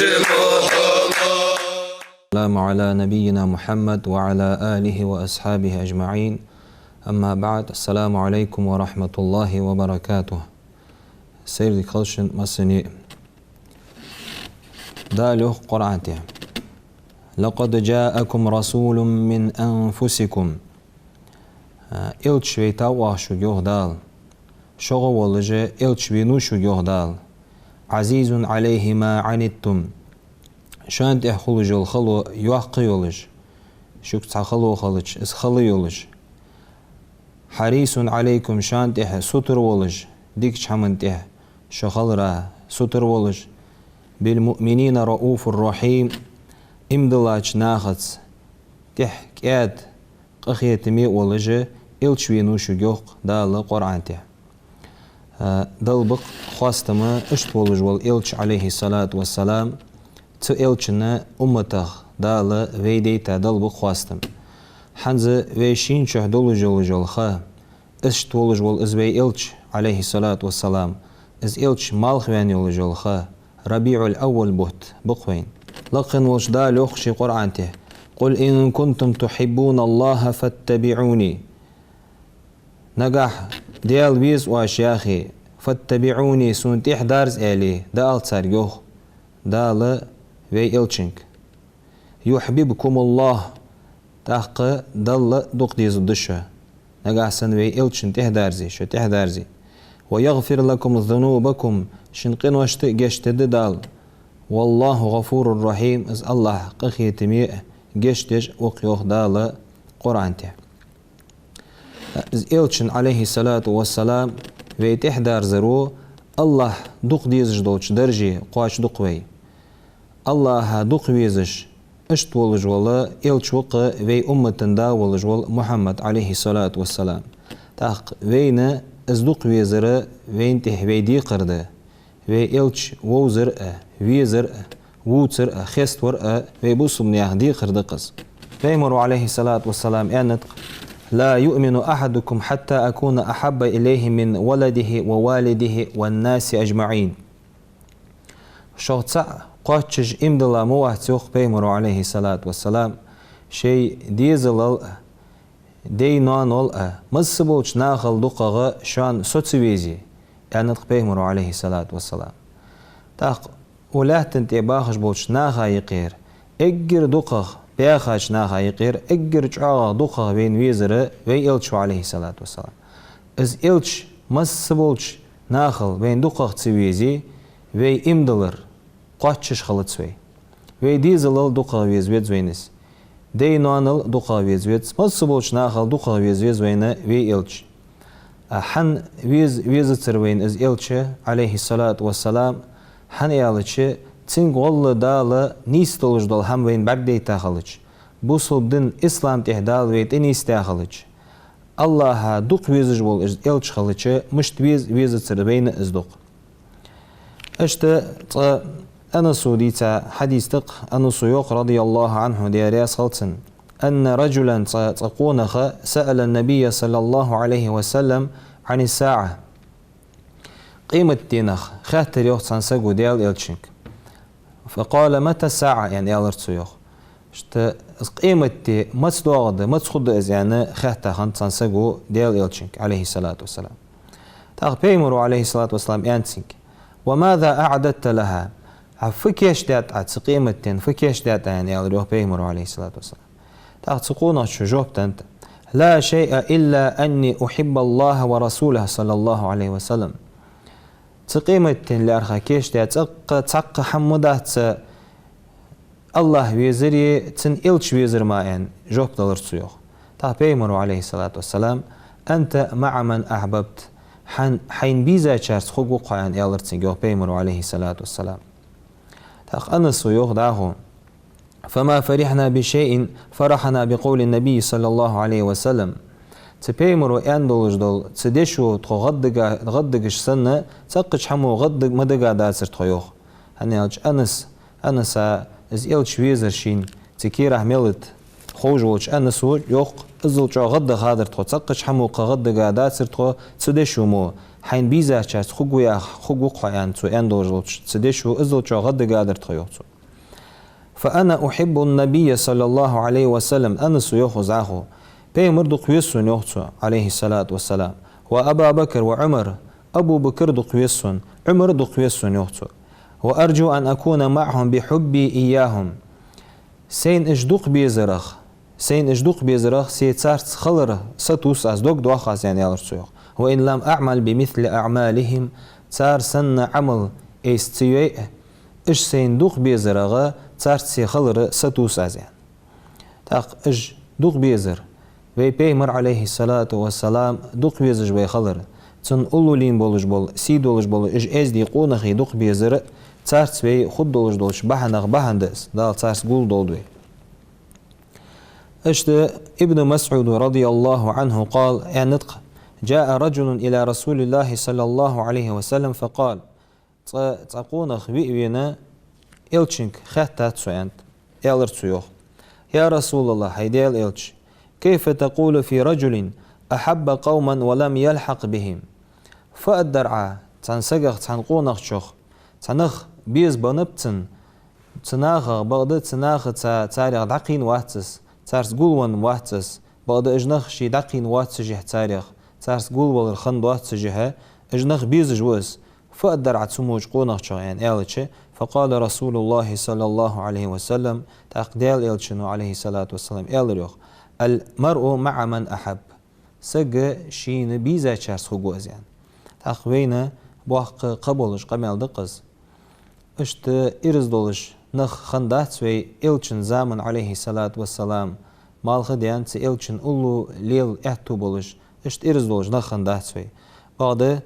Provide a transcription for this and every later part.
السلام على نبينا محمد وعلى آله وأصحابه أجمعين. أما بعد، السلام عليكم ورحمة الله وبركاته. سيدي قلشن مسني دالوه قرآنته. لقد جاءكم رسول من أنفسكم. إلتش ويتاوه شو يهدال شغو والجه إلتش وينو شو يهدال عزيز عليه ما عنتم شانت إحخلج الخلو يوحقي يولج شوك تخلو خلج اسخلي يولج حريص عليكم شانت إح ستر ولج ديك شمنت إح شخل را ستر ولج بالمؤمنين رؤوف الرحيم امدلاج ناخذ تح كاد قخيتمي ولج إلتش وينو شو يوق دال قرآن ته دلبق خواستما اشت ولج والإلتش عليه الصلاة والسلام تو إلتشنا أمته دال ويديتا دلبق خواستم حنز ويشين شه دولج الخا اشت ولج والإزوي إلتش عليه الصلاة والسلام إز إلتش مالخوان يولج الخا ربيع الأول بوت بقوين لقن ولج دال يخشي قرآن ته قل إن كنتم تحبون الله فاتبعوني نجح ديال بيز واشياخي فاتبعوني سنتيح دارز إلي دال تساريوخ دال وي إلتشنك يحببكم الله تحق دل دوق ديز الدشة نجح سن وي إلتشن تهدارزي شو تهدارزي ويغفر لكم ذنوبكم شنقين واشت جشتد دال والله غفور رحيم از الله قخيتمي جشتج وقيوخ دال قرآن ته از إلتشن عليه الصلاة والسلام ويتح دار زرو الله دوق ديزش دولش درجي قواش دوقوي الله دوق ويزش اشت ولج ولا إلتش وق وي أمتن دا ولج وال محمد عليه الصلاة والسلام تاق وينا از دوق ويزر وين تح ويدي قرده وي إلتش ووزر ويزر ووتر خست ور وي بوسم نياهدي قردقز ويمر عليه الصلاة والسلام أنت لا يؤمن أحدكم حتى أكون أحب إليه من ولده ووالده والناس أجمعين شخص قاتش إمدلا مواتيوخ بيمر عليه الصلاة والسلام شيء ديزل دي نانول مصبوش ناخل دقاغ شان سوتسويزي يعني بيمر عليه الصلاة والسلام تاق ولاتن تباخش بوش ناخا يقير اجر دقاغ بياخاش ناخا يقير اجر جعاغ دقاغ بين ويزر وي إلتشو عليه الصلاة والسلام از إلتش مصبوش ناخل بين دقاغ تسويزي وي إمدلر قاتشش خلط سوي وي ديزل دقاغ ويزويد وينس دي نانل دقاغ ويزويد مصبوش ناخل دقاغ ويزويد وينا وي إلتش حن ويزتر وين از إلتش عليه الصلاة والسلام حن يالتش تين قول دال نيستولج دال هم وين بردي تاخلج بوصل دين إسلام تهدال ويت إنيس تاخلج الله دوق ويزج بول از إلتش خلج مشت ويزتر وين از دوق اشت أنا سوديتا حديث تق أنا سيوق رضي الله عنه دياريا صلتن أن رجلا تقونخ سأل النبي صلى الله عليه وسلم عن الساعة قيمة دينخ خاتر يوخ تنسقو ديال إلتشنك فقال متى الساعة يعني يالرت سيوخ اشت قيمة دي متصدوغد متصخد إز يعني خاتر خان تنسقو ديال إلتشنك عليه الصلاة والسلام تاق بيمرو عليه الصلاة والسلام يانسنك وماذا أعددت لها فكيش دات عد قيمة دين فكيش دات يعني يالريوخ بيمرو عليه الصلاة والسلام تاق تقونا شو جوبت أنت لا شيء إلا أني أحب الله ورسوله صلى الله عليه وسلم تقيمة لأرخا كيش دات تق حمودات الله ويزري تن إلتش ويزر ماين جوب دلر سيوخ تا بيمرو عليه الصلاة والسلام أنت مع من أحببت حين بيزا شارس خوغو قاين يالرتن جوب بيمرو عليه الصلاة والسلام تاق أنا سيوخ داهو فما فرحنا بشيء فرحنا بقول النبي صلى الله عليه وسلم تبيمرو اندولج دول تدشو تغدقش سنة تقش حمو غدق مدقا داسر تخيوخ هنيالج أنس از إلتش ويزر شين تكيره ميلت خوجولش أنسو يوخ ازلجو غدق هادر تخو تقش حمو غدقا داسر تخو تدشو مو حين بيزا شاس خو قيان تو اندوج تدشو ازو غد قادر تخيوتو. فأنا أحب النبي صلى الله عليه وسلم أنس يأخذ عخو بيمر دقيسون يأخذ عليه الصلاة والسلام وأبا بكر وعمر أبو بكر دقيسون عمر دقيسون يأخذ وأرجو أن أكون معهم بحبي إياهم سين إجدق بيزرخ سيتسارت خلر ستوس أزدق دواخاز يعني يالرسويخ وإن لم أعمل بمثل أعمالهم تار سن عمل استيوئ إش سين دوق بيزرغ تارت سي خلر ستوس أزيان تاق إج دوق بيزر وي بيمر عليه الصلاة والسلام دوق بيزر وي خلر تن أولو لين بولج بول سي دولج بول إج إزدي قونخي دوق بيزر تارت وي خود دولج بحنغ بحندس دال تارت قول دولدوي. إشت ابن مسعود رضي الله عنه قال يعني نطق جاء رجل إلى رسول الله صلى الله عليه وسلم فقال تقونخ بيئنا إلشنك خاتات سوينت إلرتسويوخ يا رسول الله هيديل إلش كيف تقول في رجل أحب قوما ولم يلحق بهم فأدرعا تنسقخ تنقونخ شوخ تنخ بيز بنبتن تناخ بغد تناخ تاريخ دقين واتس تارس قولون واتس بغد اجنخ شي دقين واتس جه تاريخ تارس قول الخند واتس جه اجنخ بيز جوز فأدرعا تسموج قونخ شوخ يعني إلش فقال رسول الله صلى الله عليه وسلم تقديل إلشنو عليه الصلاة والسلام إلريوخ المرء مع من أحب سج شين بيزا شارس خوجوز يعني تقوينا بوق قبولش قمال دقز اشت إرز دولش نخ خندات وي إلشن زامن عليه الصلاة والسلام مال خديان تي إلشن أولو ليل احتو بولش اشت إرز دولش نخ خندات وي بعد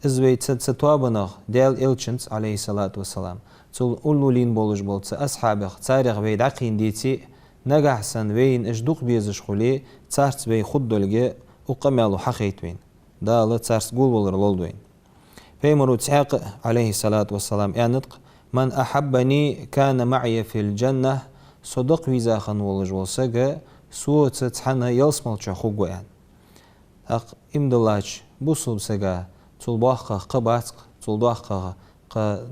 إزوي تتوابنخ ديل إلشنس عليه الصلاة والسلام تول أولو لين بولش بول أصحابخ تاريخ بيد عقين ديتي نجحسن وين إجدوق بيزش خلي تارت بي خد دولجي وقمالو حقيت وين دا تارت قول ولر لولدوين فيمرو تسحق عليه الصلاة والسلام يعني نطق من أحبني كان معي في الجنة صدق ويزاخن ولجول سجا سو تتحنى يلسمل تشخوغو يعني أق إمدلاج بوصل سجا تلباخ قباتق تلباخ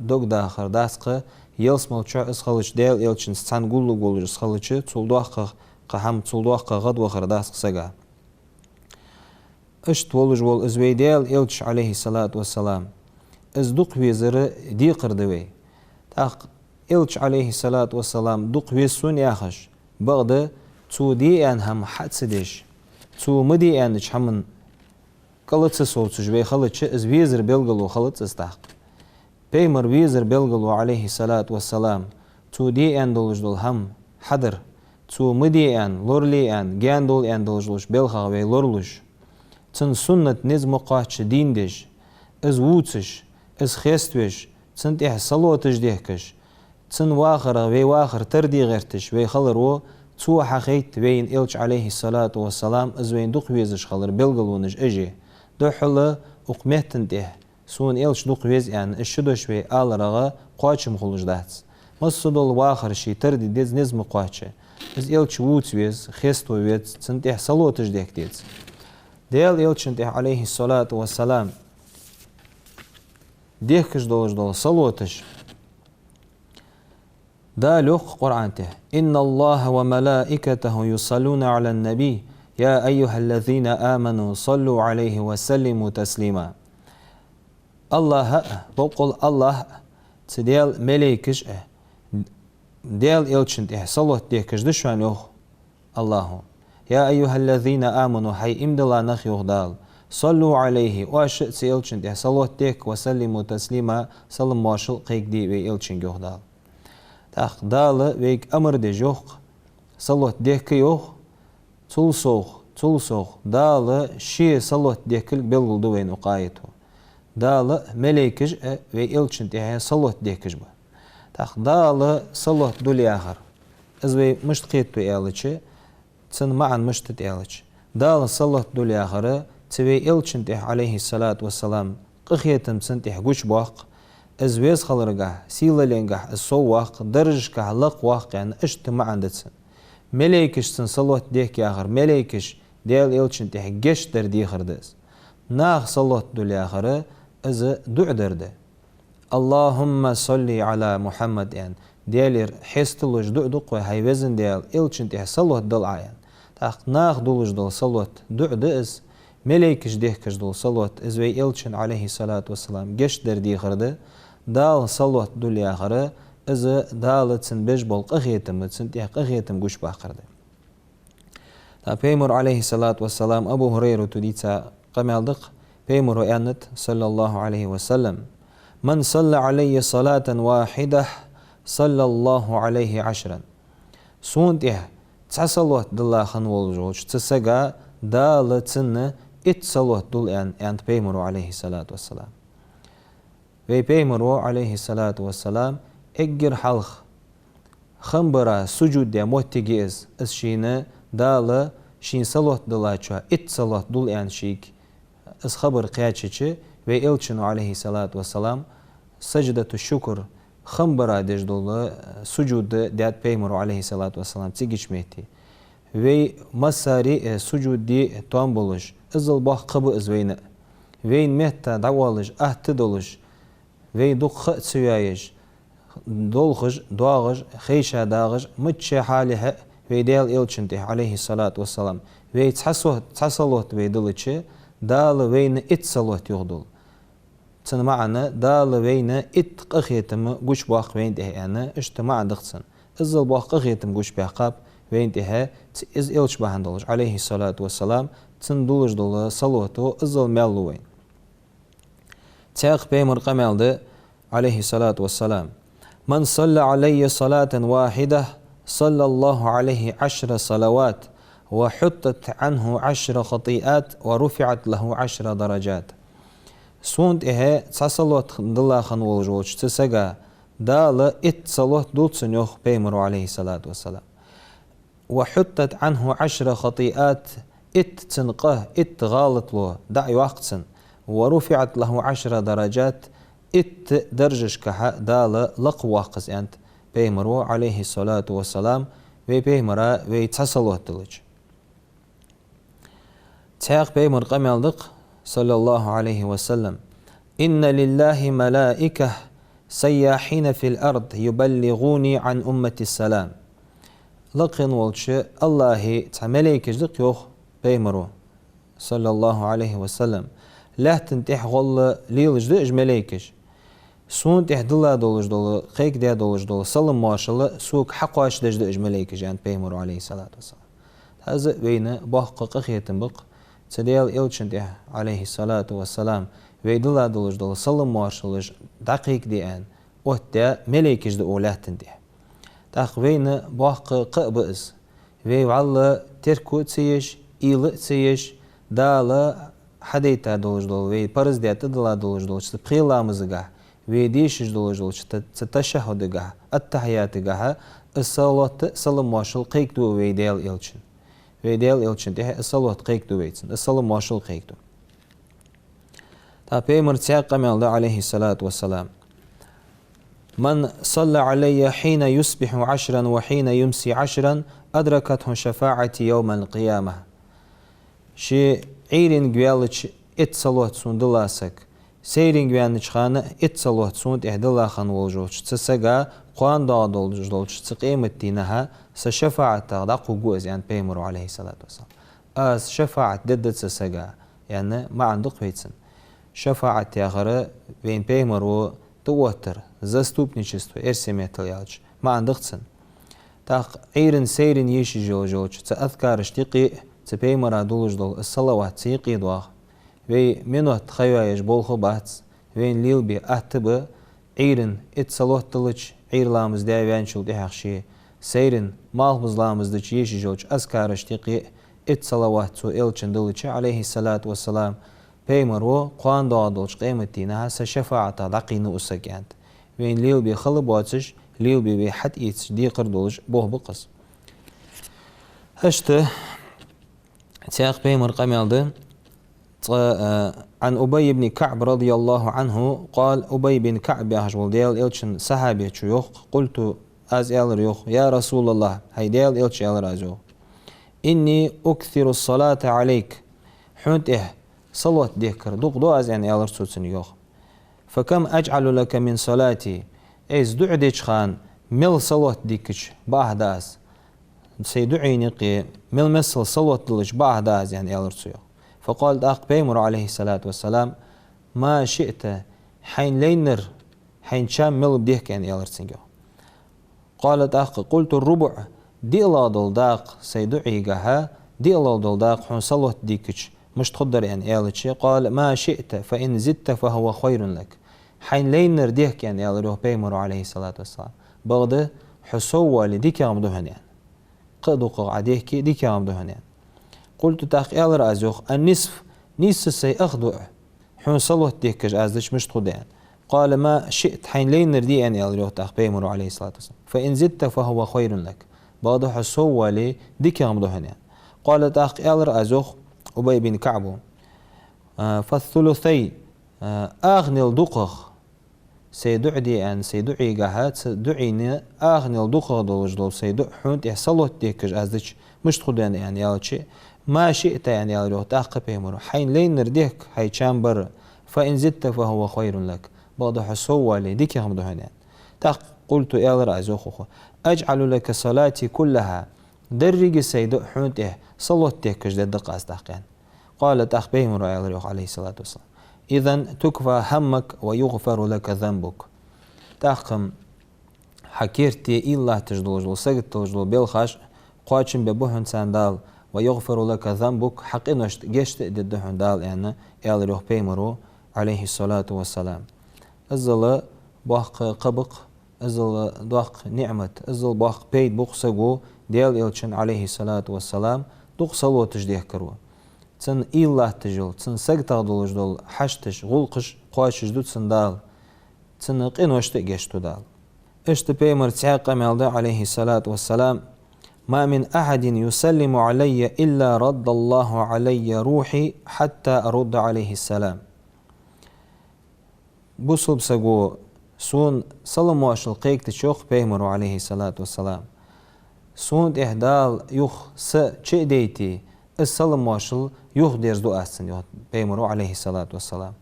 دوغ داخر داسق يلسمل تشا اسخلش ديل إلشن ستان قولو قولج اسخلش تلباخ قهم تلباخ غد وخر داسق سجا اشت ولج ول ازوي ديل إلش عليه الصلاة والسلام ازدق ويزر دي قردوي تاق إلش عليه الصلاة والسلام دق ويسون ياخش بغد تو دي ان هم حدسدش تو مدي ان همن قلت صوتش بي خلت از ويزر بلغلو خلت استحق بيمر ويزر بلغلو عليه الصلاة والسلام تو دي ان دولج دول هم حدر تو مدي ان لورلي ان جان دول ان دولجلوش بلغا وي لورلوش تن سنة نزم قاچ ديندش از ووتش از خيستوش تن تح صلوتش ديهكش تن واخر وي واخر تردي غيرتش وي خلرو تو حقيت وين إلش عليه الصلاة والسلام از وين دوق ويزش خلر بلغلونج اجي دوحل اقمهتن ده سون إلش دوق ويز يعني الشدوش وي آل رغا قاچم خلوش دهتس مصدول واخر شي تردي ديز نزم قاچ از إلش ووت ويز خيستو ويز تن تح صلوتش ديهك ديز ديل إلشنته عليه الصلاة والسلام ديكش دولج دول صلوتش دا لوق قرآنته إن الله وملائكته يصلون على النبي يا أيها الذين آمنوا صلوا عليه وسلموا تسليما الله بقول الله تديل ملائكش ديل إلشنته صلوت ديكش دشوان يوخ الله يا أيها الذين آمنوا حي إمدلا نخيوخ دال صلوا عليه وأشئ سيلشن ده صلوات ديك وسلموا تسليما سلم ماشل قيك دي ويلشن جوخ دال تاق دال ويك أمر دي جوخ صلوات ديك يوخ تلسوخ دال شي صلوات ديك بلغل دوين وقايتو دال مليكج ويلشن ده صلوات ديكج با تاق دال صلوات دولي آخر ازوي مشتقيت بيالتشي تن معا مشتت إلش دال صلت دولي آخر تبي إلشنته عليه الصلاة والسلام قخيتم سنته قوش باق ازويز خلرقه سيلا لينقه الصواق درجكه لق واق يعني اشت معا دتسن مليكش تن صلوت ديك آخر مليكش ديل إلشنته قش در دي خردس nağ sallat dülyaxarı ızı du'derdi. Allahumma salli ala Muhammed yani diyelir hestuluj du'duq ve hayvezin diyel ilçin sallat dal ayan. Taq nağ duluj dal sallat du'du iz meleykiş dehkiş dal sallat iz ve ilçin aleyhi salatu vesselam geçder diyxardı. Dal sallat dülyaxarı ızı dalıtsın beş bol qıhyetim ıtsın qıhyetim güç baqırdı. Ta Peymur aleyhi salatu vesselam Abu Hureyre tuditsa qamaldık. Peymur o yanıt sallallahu aleyhi ve sellem men salla aleyhi salaten vahidah sallallahu aleyhi aşran. Sunt tsasalot dillahın oljuç tsaga dalıtsın it salot dul yani Peymur aleyhi salatu vesselam. Ve Peymur aleyhi salatu vesselam eggir halq khambara sucudya muhtigiz isşine dalı şin salot dulaça it salot dul yani şik is khabar qiyaççı ve elçin aleyhi salatu vesselam secdetu şükür khambara dejdolu sucudu dat Peymur aleyhi salatu vesselam tsigiçmeti ve masari sucudi tam buluş izil bah qabı izveyne ve mehta davalış ahti doluş ve dukha tsuyayış dolğuj doğuj xeyşa dağıj mıçı halihe ve del elçinti aleyhi salatu vesselam ve tsasalot ve dılıçı dağlı ve ne it salot yordul. Tın maana dağlı ve ne it qıhyetim güç baq ve de yani işte maandıqsın. İzil baq qıhyetim güç baqab ve de iz elç bahandolj aleyhi salatu vesselam tın duluj dolu salotu izil mellu. Taq Peymur qamaldı aleyhi salatu vesselam. من صلى علي صلاة واحدة صلى الله عليه 10 صلوات وحطت عنه 10 خطيئات ورفعت له 10 درجات. Sunt tsasalot dillahın oljuç tsaga dalı it salot dulsun yok Peymur aleyhi salatu vesselam. وحطت عنه 10 خطيئات it tınqah it galıtlu da'i vaqtsın ورفعت له 10 درجات it derjish ka dalı laqwa qız yani Peymur aleyhi salatu vesselam ve Peymura ve tsasalot dılıç. Taq Peymur qamaldık sallallahu aleyhi ve sellem. İnne lillahi melaikeh seyyahine fil ard yuballiguni an ümmeti selam. Laqin olçu Allahi ta meleikejlik yok Peymuru sallallahu aleyhi ve sellem. Lahtin tihgollu lilijdi ij meleikej. Sunt dilla doluj dolu, qeyk de doluj dolu, salım maşalı suk haqaş dejdi ij meleikej yani Peymuru aleyhi salatu vesselam. Hazı veyne bahqa qıhyetim bıq. Tadiyal elçinde aleyhi salatu vesselam ve dilla doluj dolu, salım maşalı daqiq diyen otta meleikejdi olahtin de. Taq veyne bahqa qıbız ve vallı terku tsiyiş, ili tsiyiş, dalı hadeyta doluj dolu ve parız diyatı dilla doluj dolu, çıtı qilamızıga ve dişiş doluj dolu, çıtı teşehhüdüga, at-tahiyatıga, as-salat salım maşal qeyqdu ve deyal elçin. Ve deyal elçin de as-salat qeyqdu veytsin, as-salım maşal qeyqdu. Ta Peymur qamaldı aleyhi salatu vesselam. من صلى علي حين يصبح 10 وحين يمسي 10 أدركته شفاعتي يوم القيامة. شي عيرين قوالج ات صلوات سون دلاسك سيرين قوالج خانة ات صلوات سون اهدلا خان والجوش تسقى قوان دا دولج تقيمت دينها سشفاعة دا قوز يعني بيمر عليه الصلاة والسلام از شفاعة دد تسقى يعني ما عندك بيتسن شفاعة يغرى بين بيمر و توتر заступничество эрсеметл ялч ما عندكسن تاق عيرن سيرن يشي جوجوج تأذكار اشتقي تبيمرا دولج دول الصلوات سيقي دوغ وي منوت خيوايش بولخو باتس وين ليل بي اهتبه عيرن ات صلوات دلج عير لامز داي وانشل دي حقشي سيرن مالبز لامز دج يشي جوج أذكار اشتقي ات صلوات سو إلچن دلج عليه الصلاة والسلام بيمرو قوان دولج قيمتينها سشفاعة دقينو اسكانت وين ليل بي خلب واتش ليل بي حد ايتش دي قردولج بوه بقص هشت تاق بيمر قمالده عن أبي بن كعب رضي الله عنه قال أبي بن كعب يهجول ديال إلشن صحابي شيوخ قلت از إل ريوخ يا رسول الله هاي ديال إلش إل راجو إني أكثر الصلاة عليك حنت صلوات ديكر دوق دواز يعني ألر سوتسن يوخ فكم أجعل لك من صلاتي إيز دعديش خان مل صلوات ديكش باهداز سيدعيني قي مل مثل صلوات دلش باهداز يعني ألر سويوخ فقال داق بيمر عليه الصلاة والسلام ما شئت حين لينر حين شام مل بديك يعني ألر سنجو قالت أخ قلت الربع دي الله دلداق سيدعي قها دي الله دلداق حون صلوات ديكش مش تقدر يعني ألتشي قال ما شئت فإن زدت فهو خير لك حين لينر ديك يعني ألروه بيمر عليه الصلاة والسلام بغده حسوة لديك يا مدهن يعني قدو قعديك ديك يا مدهن يعني قلت تاخ ألر أزوخ النصف نصف سيأخذ حون صلوات ديكش أزدش مش تقدر يعني قال ما شئت حين لينر دي يعني ألروه تاخ بيمر عليه الصلاة والسلام فإن زدت فهو خير لك بغده حسوة لديك يا مدهن يعني قال تاخ ألر أزوخ أبي بن كعب فالثلثي أغني الدقخ سيدعي أن سيدعي جهات سيدعيني أغني الدقخ دول سيدع حنت يحصلت ديكش أزدش مش تقدر يعني يا شيء ما شئت يعني يا روح تأخذ بيمر حين لين نرديك هاي شامبر فإن زدت فهو خير لك بعض حسوا لديك هم دهنان قلت يا رأزوخ أجعل لك صلاتي كلها درج سيد حنته صلوت ديكش دقة أستحقين قالت أخ بيمر عليه الصلاة والسلام إذن تكفى همك ويغفر لك ذنبك تاقم حكيرتي إلا تجدوجل سجد تجدول بالخش قاتشن ببوهن ساندال ويغفر لك ذنبك حق إنش جشت ددهن دال يعني يالروح بيمرو عليه الصلاة والسلام أزل باق قبق أزل داق نعمة أزل باق بيت بقسقو ديال إلشن عليه الصلاة والسلام دوق صلوة تجديه كرو تن إلا تجل تن سجد دول حشتش غلقش قاتش جدود سندال تن قينوش تجشتو دال اشت بيمر تعاق مالده عليه الصلاة والسلام ما من أحد يسلم علي إلا رد الله علي روحي حتى أرد عليه السلام بوصل بسقو سون سلم واشل قيك تشوخ بيمر عليه الصلاة والسلام سون إهدال يخ س چه ديتي السلم واشل يخ ديرز دو أسن بيمر عليه الصلاة والسلام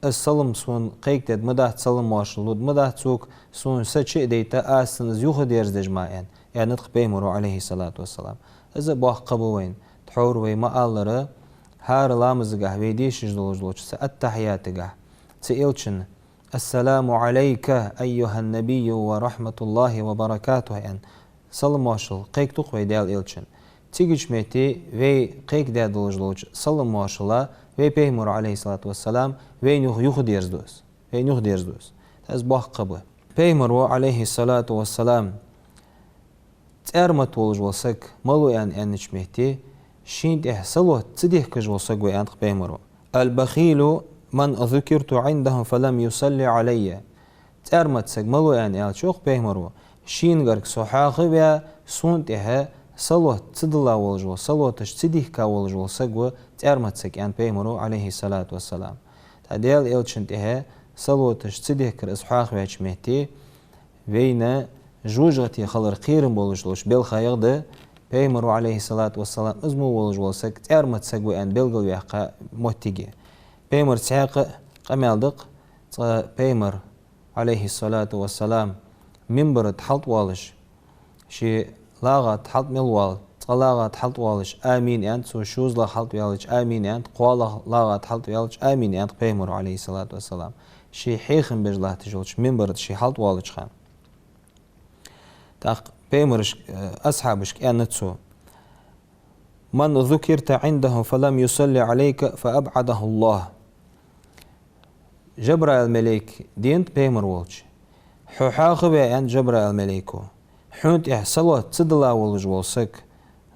السلم سون قيك تد مدات سلم واشل مدات سوك سون س چه ديتا أسن يخ ديرز دجماعين يعني نطق بيمر عليه الصلاة والسلام إذا باق قبوين تحور وي ما ألره هار لامزقه ويديش جدوجلوش التحياتقه تسئلشن السلام عليك أيها النبي ورحمة الله وبركاته يعني سلام واشل قيك تقوي ديال إلشن تيجيش ميتي وي قيك ديال دولجلوش سلام واشلا وي بيمر عليه الصلاة والسلام وي نيوخ ديرزدوس وي نيوخ ديرزدوس تاز باق قبوه بيمر عليه الصلاة والسلام تأرمت ولجوسك ملو أنش مهتي شينت إحسلوه تديه كجوسك ويانت بيمرو البخيل من ذكرت عندهم فلم يصلي علي تأرمت سك ملو أشوخ بيمرو شين غرق صحاخي بيا سونتها صلوه تدلا ولجو صلوه تديه كولجوسك وتأرمت سك بيمرو عليه الصلاة والسلام تديال إلشنتها صلوه تديه كر إصحاخ بيش مهتي وينا جوجتي خلر قيرن بولجلوش بالخيغده بيمر عليه الصلاة والسلام ازمو ولجولسك تأرمت سقوي أن بلغل ويحقا موتيجي بيمر تساق قمالدق بيمر عليه الصلاة والسلام منبر تحلط والش شي لاغا تحلط ملوال تلاغا تحلط والش آمين أنت سو شوز لا حلط والش آمين أنت قوالا لاغا تحلط والش آمين أنت بيمر عليه الصلاة والسلام شي حيخن بجلاه تجولش منبر شي حلط والش خان تاق بيمرش أصحابش كأنتسو من ذكرت عنده فلم يصلي عليك فأبعده الله جبرائيل الملك دينت بيمر والش حاخب عند جبرائيل الملكو حنت إحصلوا تدلا والج والسك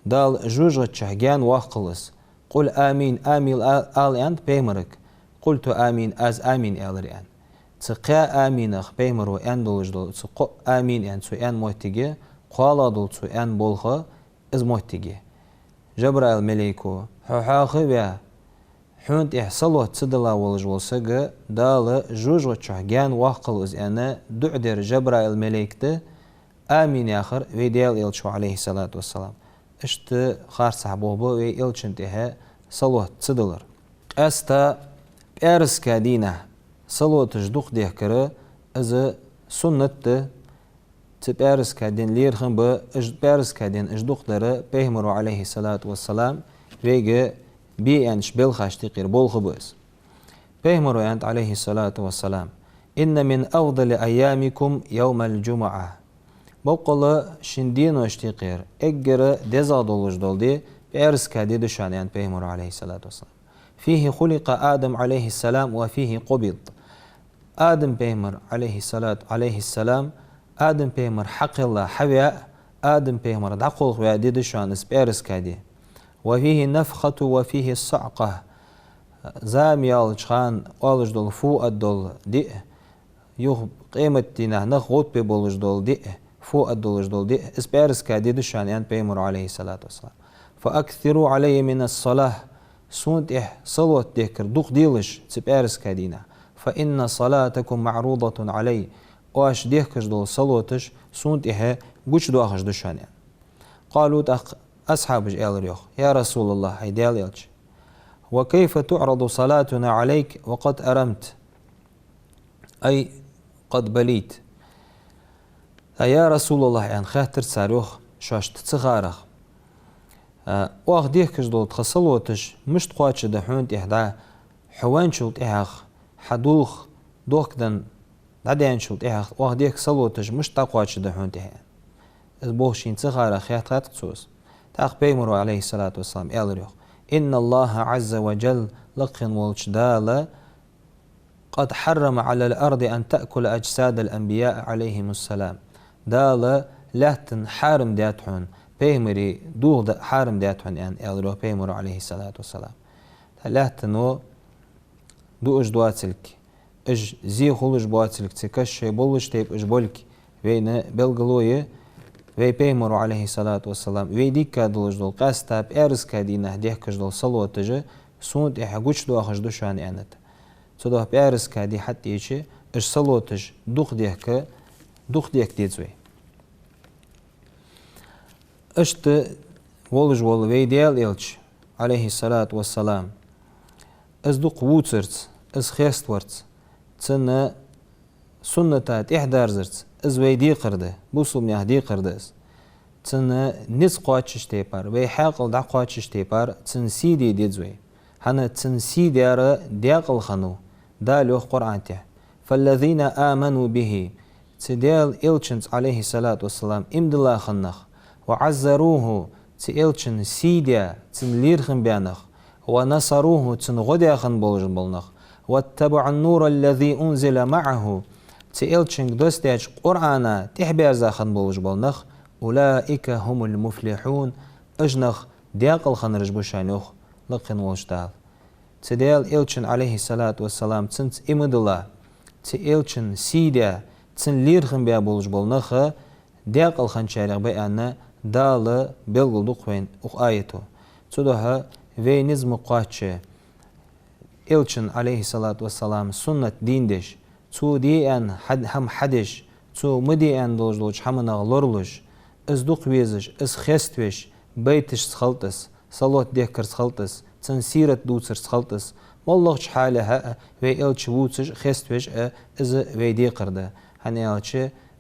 دال جوجة شهجان واقلس قل آمين آمين آل عند بيمرك قلت آمين از آمين آلريان تقى آمين أخ بيمرو أن دولجدول تقى آمين أن سو أن موتيجي قالا دول سو أن بولخا إز موتيجي جبرائيل الملكو حاخب حنت إحصلوا تدلا والج والسك دال جوجة شهجان واقلس أنا دعدر جبرائيل الملك ده آمين آخر ويديال إلشو عليه الصلاة والسلام اشت خار صحبوه بو ويلشنتها صلوه تدلر استا بارس كادينه صلوت جدوق ديه كره از سنت تبارس كادين ليرخن بارس كادين اجدوق دره بيهمر عليه الصلاة والسلام ويجي بي انش بلخاش تقير بول خبوز بيهمر أنت عليه الصلاة والسلام إن من أفضل أيامكم يوم الجمعة بقول شندين واشتقير اجر دزادولج دولدي بارس كادي دشان يعني بيهمر عليه الصلاة والسلام فيه خلق آدم عليه السلام وفيه قبض آدم بيهمر عليه السلام آدم بيهمر حق الله حويا آدم بيهمر دقل خويا دي دشان بارس كادي وفيه نفخة وفيه الصعقة زام يالج خان والج دول فوق الدول دي يوخ قيمة دينا نخ غوت بيبولج دول دي فوق الدولج دول دي اسبارس كادي دشان يعني بيمر عليه الصلاة والسلام فأكثروا عليه من الصلاة سونت صلوة ديكر دوق ديلش تبارس كادينا فإن صلاتكم معروضة علي واش ديكش دول صلوتش سونت قوش دواخش دشان يعني قالوا أصحاب الريوخ يا رسول الله هيدال يلج وكيف تعرض صلاتنا عليك وقد أرمت أي قد بليت يا رسول الله يعني خاطر ساروخ شاش تتصغارخ واخ ديكش دول تخصلوتش مش تقواتش دحون تحدا حوان شلت إحاخ حدوخ دوكدن دعدين شلت إحاخ واخ ديك صلوتش مش تقواتش دحون تحدا بوشين تغارخ ياتغات تسوس تاخ بيمرو عليه الصلاة والسلام يالريوخ إن الله عز وجل لقن والشدال قد حرم على الأرض أن تأكل أجساد الأنبياء عليهم السلام دال لاتن حارم دياتحون بيمري دوغ حارم دياتحون يعني يالريوخ بيمرو عليه الصلاة والسلام لاتنو دو دواتلك اج زي خلوش بواتلك تكش بولش تيب اج بولك وين بلغلوية وي بيمرو عليه الصلاة والسلام وي ديكا دولج دول قاستا بأرز كادينه ديكش دول صلوتجه سونت إحاقوش دو أخش دوشان يعنت صدوه بأرز كادي حتى يشي اش صلوتج دوخ ديك ديزوي اشت ولج وي ديال إلش عليه الصلاة والسلام از دوق ووتسرت از خيستورت تسنى سنتات إحدارزرت از وي دي قرده بوصل من دي قردس تسنى نز قواتش تيبار وي حاقل دا قواتش تيبار تسن سيدي ديزوي هنا تسن سيدي ارى دياقل خنو دا لوخ قرآن تيه فالذين آمنوا به تديال إلشنز عليه الصلاة والسلام امدلا خنخ وعزروه تإلشن سيديا تن ليرخن بيانخ ونصروه تن غديا خن بولجن بولنخ واتبع النور الذي أنزل معه تإلشن دوستيج قرآن تحبير خن بولج بولنخ أولئك هم المفلحون أجنخ دياقل خن رجبوشانوخ لقن وشتال تديال إلشن عليه الصلاة والسلام تنت إمدلا تإلشن سيديا تن ليرخن بيا بولج بولنخ دياقل خن شارع بيانا دال بلغل دوقوين آيتو تدوها في نظم قاتش إلشن عليه الصلاة والسلام سنة ديندش تو دي ان هم حدش تو مدي ان دولج همنا غلورلش از دوق ويزش از خستوش بيتش سخلطس صلوات ديكر سخلطس تنسيرة دوتسر سخلطس والله حالها في إلش ووتش خستوش از في دي قرده هني إلش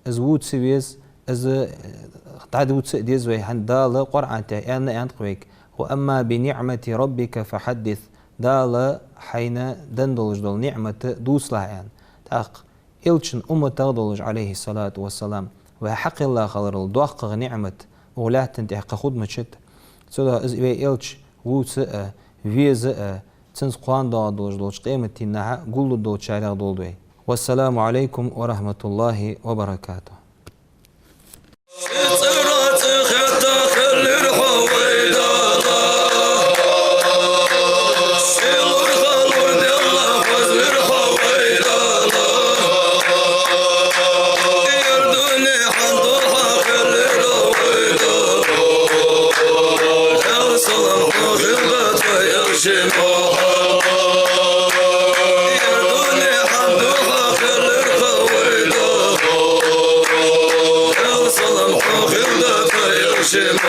از ووتس ويز از تعد ووتس ديز وي هن دال قرآن تي أنا قويك وأما بنعمة ربك فحدث دال حين دندولج دول نعمة دوس لها يعني تاق إلشن تغدولج عليه الصلاة والسلام وحق الله خلر الدوق نعمة ولا تنتحق خود مشت سودا إز إلش ووتس فيز تنس قوان دولج دولج قيمة تنها قول دول شارع دول والسلام عليكم ورحمة الله وبركاته. Shit.